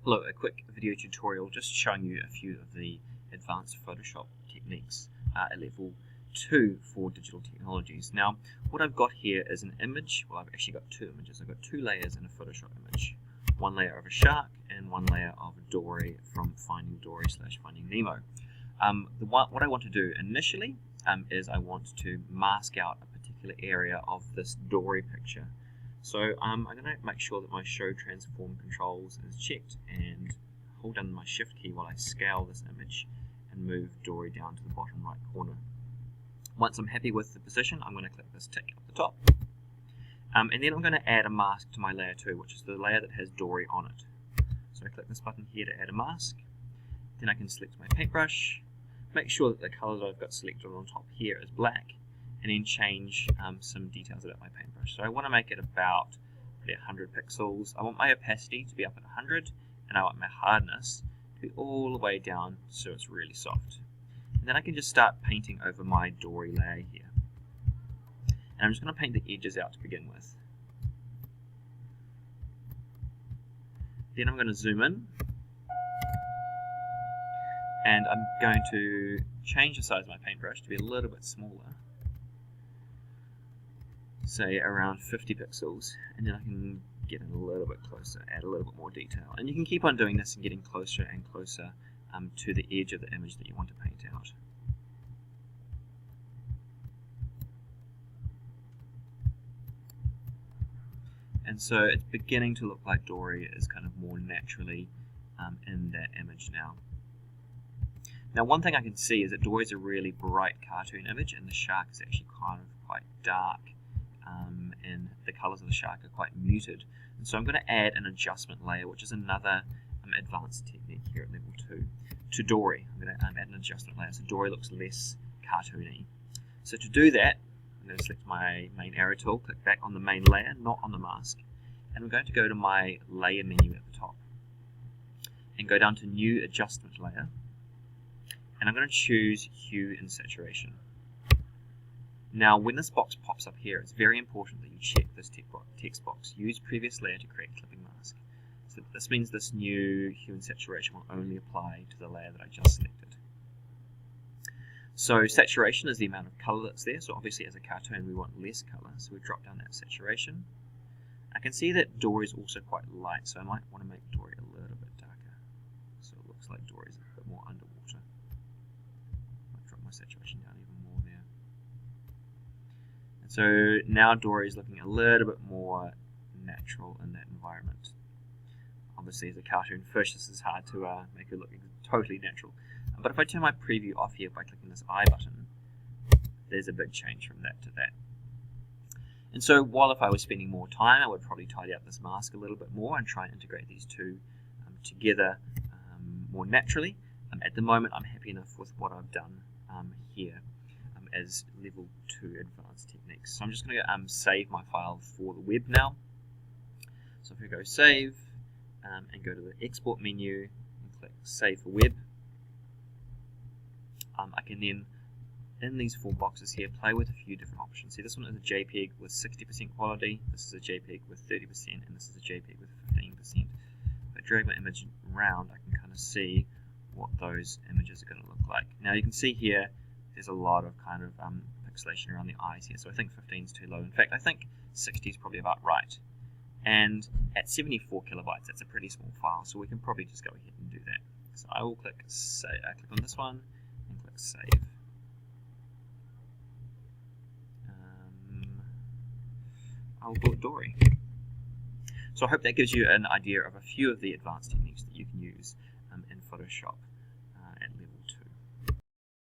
Hello, a quick video tutorial just showing you a few of the advanced Photoshop techniques at level 2 for digital technologies. Now, what I've got here is an image. Well, I've actually got two images. I've got two layers in a Photoshop image. One layer of a shark and one layer of Dory from Finding Dory / Finding Nemo. What I want to do initially is I want to mask out a particular area of this Dory picture. So I'm going to make sure that my Show Transform controls is checked and hold down my Shift key while I scale this image and move Dory down to the bottom right corner. Once I'm happy with the position, I'm going to click this tick up the top. And then I'm going to add a mask to my layer 2, which is the layer that has Dory on it. So I click this button here to add a mask. Then I can select my paintbrush, make sure that the color that I've got selected on top here is black, and then change some details about my paintbrush. So I want to make it about 100 pixels. I want my opacity to be up at 100, and I want my hardness to be all the way down so it's really soft. And then I can just start painting over my Dory layer here. And I'm just going to paint the edges out to begin with. Then I'm going to zoom in, and I'm going to change the size of my paintbrush to be a little bit smaller, say around 50 pixels, and then I can get in a little bit closer, add a little bit more detail. And you can keep on doing this and getting closer and closer to the edge of the image that you want to paint out. And so it's beginning to look like Dory is kind of more naturally in that image now. Now, one thing I can see is that Dory is a really bright cartoon image, and the shark is actually kind of quite dark, and the colors of the shark are quite muted. And so I'm going to add an adjustment layer, which is another advanced technique here at level 2, to Dory. I'm going to add an adjustment layer so Dory looks less cartoony. So to do that, I'm going to select my main arrow tool, click back on the main layer, not on the mask, and I'm going to go to my layer menu at the top and go down to New Adjustment Layer, and I'm going to choose Hue and Saturation. Now, when this box pops up here, it's very important that you check this text box. Use previous layer to create clipping mask. So this means this new hue and saturation will only apply to the layer that I just selected. So saturation is the amount of color that's there. So obviously as a cartoon we want less color, so we drop down that saturation. I can see that Dory is also quite light, so I might want to make Dory a little bit darker. So it looks like Dory is a bit more underwater. I'll drop my saturation down even more there. So now Dory is looking a little bit more natural in that environment. Obviously, as a cartoon fish, this is hard to make it look totally natural. But if I turn my preview off here by clicking this I button, there's a big change from that to that. And so while if I was spending more time, I would probably tidy up this mask a little bit more and try and integrate these two together more naturally. At the moment, I'm happy enough with what I've done here as level 2 advanced techniques. So I'm just going to save my file for the web now. So if we go save and go to the export menu and click save for web, I can then, in these 4 boxes here, play with a few different options. See, this one is a JPEG with 60% quality, this is a JPEG with 30%, and this is a JPEG with 15%. If I drag my image around, I can kind of see what those images are going to look like. Now you can see here there's a lot of kind of pixelation around the eyes here, so I think 15 is too low. In fact, I think 60 is probably about right. And at 74 kilobytes, that's a pretty small file, so we can probably just go ahead and do that. So I will click on this one and click save. I'll call it Dory. So I hope that gives you an idea of a few of the advanced techniques that you can use in Photoshop.